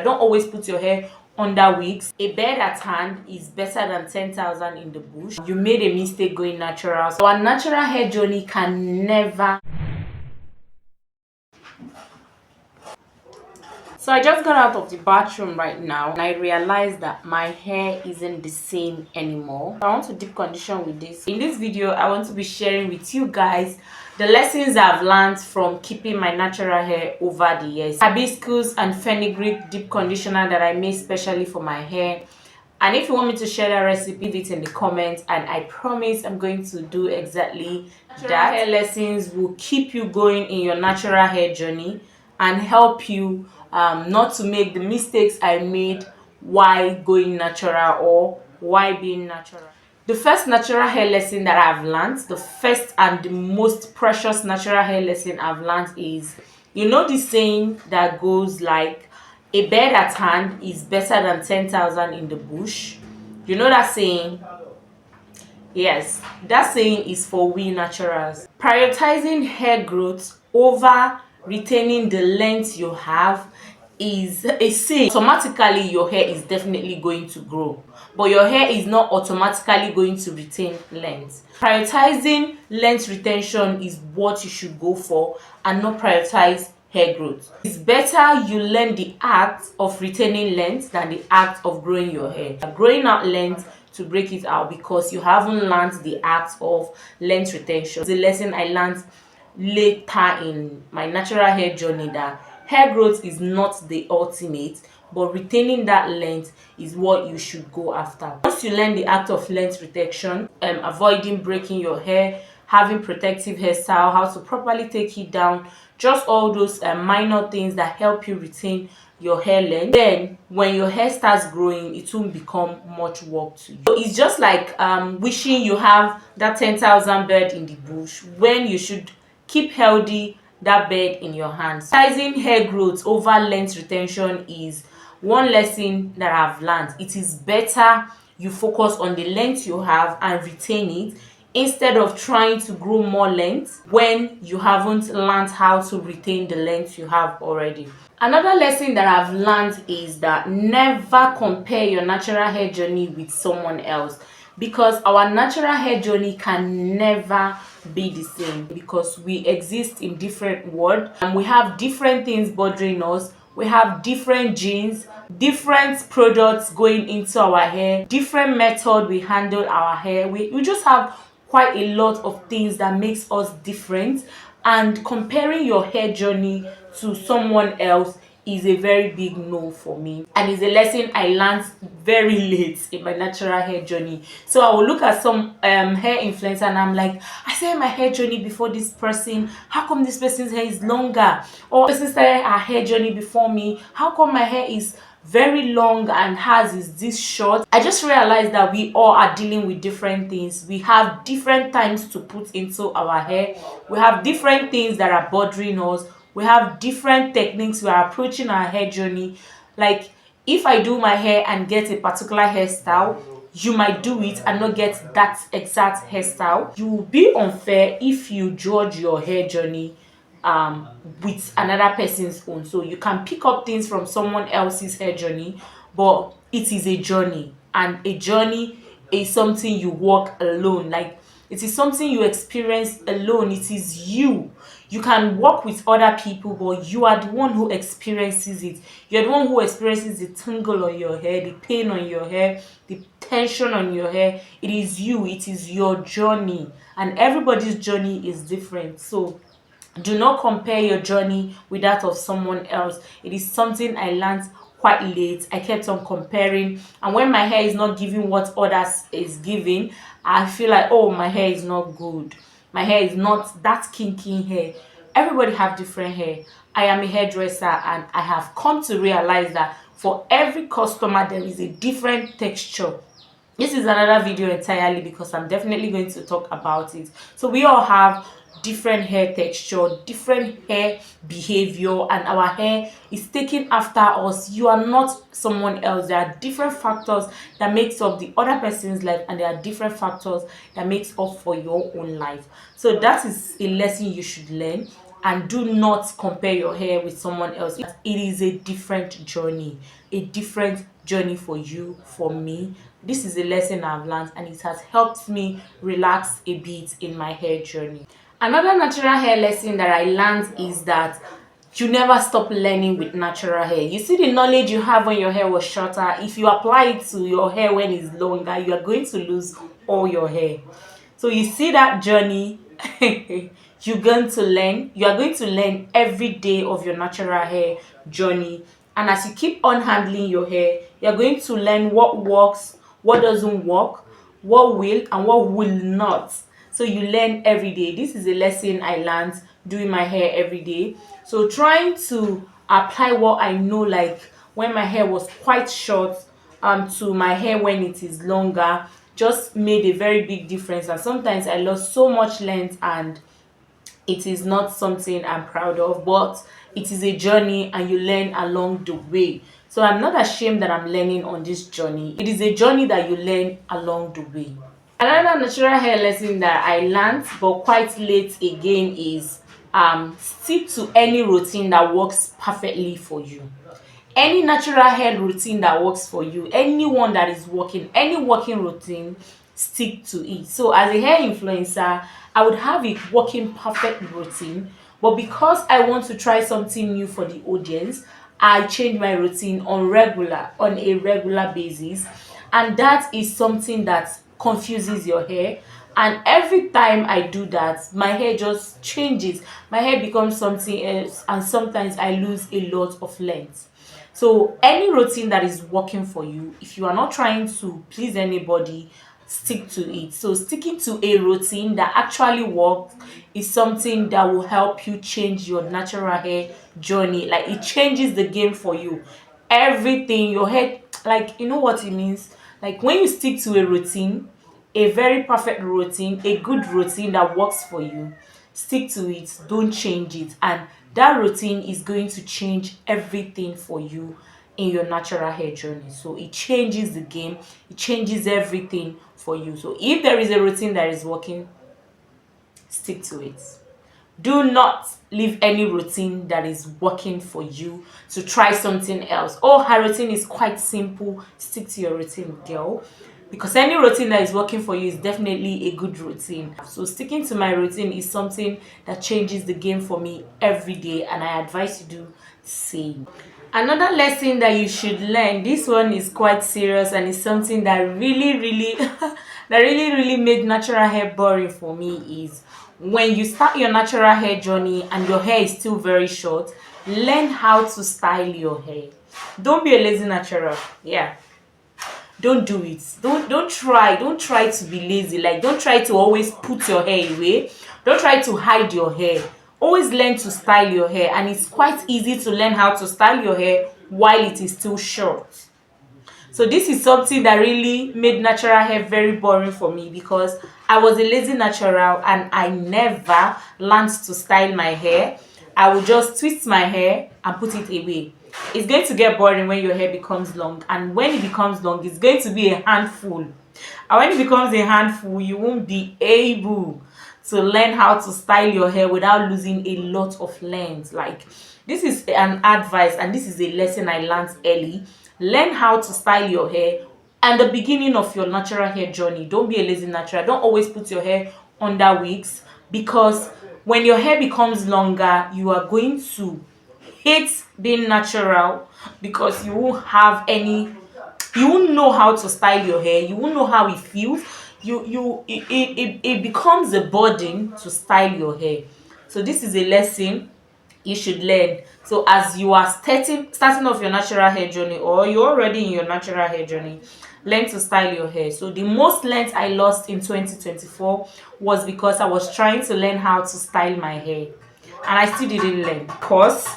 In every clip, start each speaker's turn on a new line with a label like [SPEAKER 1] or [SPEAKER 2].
[SPEAKER 1] Don't always put your hair under wigs. A bird at hand is better than 10,000 in the bush. You made a mistake going natural. So our natural hair journey can never. So I just got out of the bathroom right now and I realized that my hair isn't the same anymore. I want to deep condition with this. In this video, I want to be sharing with you guys the lessons I've learned from keeping my natural hair over the years. Hibiscus and fenugreek deep conditioner that I made specially for my hair. And if you want me to share that recipe, leave it in the comments and I promise I'm going to do exactly that. Hair lessons will keep you going in your natural hair journey and help you not to make the mistakes I made while going natural or while being natural. The first natural hair lesson that I've learned, the first and the most precious natural hair lesson I've learned is, you know this saying that goes like, a bird at hand is better than 10,000 in the bush. You know that saying? Yes, that saying is for we naturals. Prioritizing hair growth over retaining the length you have is a sin. Automatically your hair is definitely going to grow, but your hair is not automatically going to retain length. Prioritizing length retention is what you should go for and not prioritize hair growth. It's better you learn the act of retaining length than the act of growing your hair. Growing out length to break it out because you haven't learned the act of length retention. It's a lesson I learned later in my natural hair journey, that hair growth is not the ultimate, but retaining that length is what you should go after. Once you learn the act of length retention, avoiding breaking your hair, having protective hairstyle, how to properly take it down, just all those minor things that help you retain your hair length, then when your hair starts growing it won't become much work to you. So it's just like wishing you have that 10,000 bird in the bush when you should keep healthy that bird in your hands. Prioritizing hair growth over length retention is one lesson that I've learned. It is better you focus on the length you have and retain it instead of trying to grow more length when you haven't learned how to retain the length you have already. Another lesson that I've learned is that never compare your natural hair journey with someone else, because our natural hair journey can never be the same because we exist in different worlds and we have different things bothering us. We have different genes, different products going into our hair, different method we handle our hair. We just have quite a lot of things that makes us different, and comparing your hair journey to someone else is a very big no for me, and it's a lesson I learned very late in my natural hair journey. So I will look at some hair influencer and I'm like, I started my hair journey before this person, how come this person's hair is longer? Or this person started her hair journey before me, how come my hair is very long and hers is this short? I just realized that we all are dealing with different things. We have different times to put into our hair. We have different things that are bothering us. We have different techniques we are approaching our hair journey. Like if I do my hair and get a particular hairstyle, you might do it and not get that exact hairstyle. You will be unfair if you judge your hair journey with another person's own. So you can pick up things from someone else's hair journey, but it is a journey, and a journey is something you walk alone. Like it is something you experience alone. It is you. You can work with other people, but you are the one who experiences it. You're the one who experiences the tingle on your hair, the pain on your hair, the tension on your hair. It is you. It is your journey, and everybody's journey is different. So do not compare your journey with that of someone else. It is something I learned quite late. I kept on comparing, and when my hair is not giving what others is giving, I feel like, oh, my hair is not good, my hair is not that kinky hair. Everybody have different hair. I am a hairdresser and I have come to realize that for every customer there is a different texture. This is another video entirely because I'm definitely going to talk about it. So we all have different hair texture, different hair behavior, and our hair is taken after us. You are not someone else. There are different factors that makes up the other person's life, and there are different factors that makes up for your own life. So that is a lesson you should learn. and do not compare your hair with someone else. It is a different journey for you, for me. This is a lesson I've learned, and it has helped me relax a bit in my hair journey. Another natural hair lesson that I learned is that you never stop learning with natural hair. You see the knowledge you have when your hair was shorter, if you apply it to your hair when it's longer, you are going to lose all your hair. So you see that journey, you're going to learn. You are going to learn every day of your natural hair journey. And as you keep on handling your hair, you're going to learn what works, what doesn't work, what will and what will not. So you learn every day. This is a lesson I learned doing my hair every day. So trying to apply what I know, like when my hair was quite short to my hair when it is longer, just made a very big difference. And sometimes I lost so much length, and it is not something I'm proud of, but it is a journey and you learn along the way. So I'm not ashamed that I'm learning on this journey. It is a journey that you learn along the way. Another natural hair lesson that I learned but quite late again is stick to any routine that works perfectly for you. Any natural hair routine that works for you, anyone that is working, any working routine, stick to it. So as a hair influencer, I would have a working perfect routine, but because I want to try something new for the audience, I change my routine on a regular basis, and that is something that confuses your hair. And every time I do that, my hair just changes. My hair becomes something else, and sometimes I lose a lot of length. So any routine that is working for you, if you are not trying to please anybody, stick to it. So sticking to a routine that actually works is something that will help you change your natural hair journey. Like, it changes the game for you. Everything, your hair, like, you know what it means? Like, when you stick to a routine, a very perfect routine, a good routine that works for you, stick to it, don't change it, and that routine is going to change everything for you in your natural hair journey. So it changes the game, it changes everything for you. So if there is a routine that is working, stick to it. Do not leave any routine that is working for you to try something else. Oh, her routine is quite simple. Stick to your routine, girl. Because any routine that is working for you is definitely a good routine. So sticking to my routine is something that changes the game for me every day, and I advise you do the same. Another lesson that you should learn, this one is quite serious, and it's something that really that really made natural hair boring for me, is when you start your natural hair journey and your hair is still very short, learn how to style your hair. Don't be a lazy natural. Yeah, don't do it. Don't try to be lazy. Like, don't try to always put your hair away. Don't try to hide your hair. Always learn to style your hair, and it's quite easy to learn how to style your hair while it is still short. So this is something that really made natural hair very boring for me, because I was a lazy natural and I never learned to style my hair. I would just twist my hair and put it away. It's going to get boring when your hair becomes long, and when it becomes long, it's going to be a handful. And when it becomes a handful, you won't be able to learn how to style your hair without losing a lot of length. Like, this is an advice, and this is a lesson I learned early. Learn how to style your hair and the beginning of your natural hair journey. Don't be a lazy natural. Don't always put your hair under wigs, because when your hair becomes longer, you are going to hate being natural, because you won't know how to style your hair. You won't know how it feels. It becomes a burden to style your hair. So this is a lesson you should learn. So as you are starting off your natural hair journey, or you're already in your natural hair journey, learn to style your hair. So the most length I lost in 2024 was because I was trying to learn how to style my hair, and I still didn't learn, because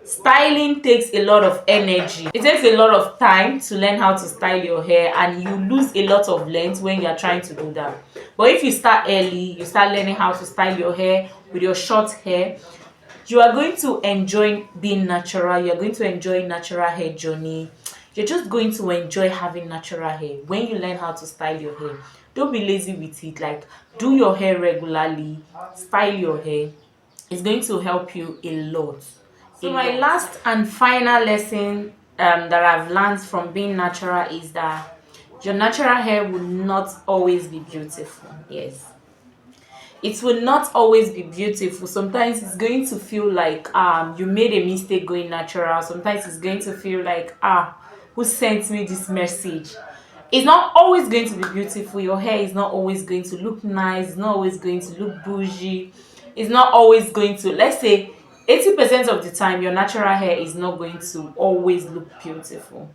[SPEAKER 1] styling takes a lot of energy. It takes a lot of time to learn how to style your hair, and you lose a lot of length when you are trying to do that. But if you start early, you start learning how to style your hair with your short hair, you are going to enjoy being natural. You're going to enjoy natural hair journey. You're just going to enjoy having natural hair when you learn how to style your hair. Don't be lazy with it. Like, do your hair regularly, style your hair, It's going to help you a lot. So my last and final lesson that I've learned from being natural is that your natural hair will not always be beautiful. Yes, it will not always be beautiful. Sometimes it's going to feel like you made a mistake going natural. Sometimes it's going to feel like who sent me this message. It's not always going to be beautiful. Your hair is not always going to look nice. It's not always going to look bougie. It's not always going to, let's say, 80% of the time your natural hair is not going to always look beautiful.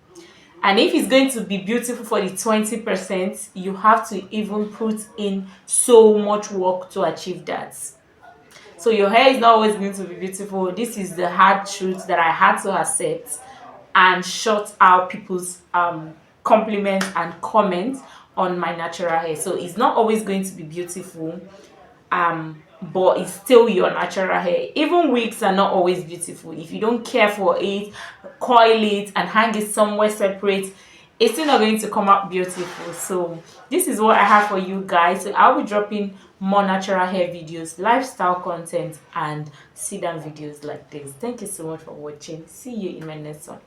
[SPEAKER 1] And if it's going to be beautiful for the 20%, you have to even put in so much work to achieve that. So your hair is not always going to be beautiful. This is the hard truth that I had to accept and shut out people's compliments and comments on my natural hair. So it's not always going to be beautiful, but it's still your natural hair. Even wigs are not always beautiful. If you don't care for it, coil it and hang it somewhere separate, it's still not going to come out beautiful. So this is what I have for you guys. So I'll be dropping more natural hair videos, lifestyle content, and sit down videos like this. Thank you so much for watching. See you in my next one.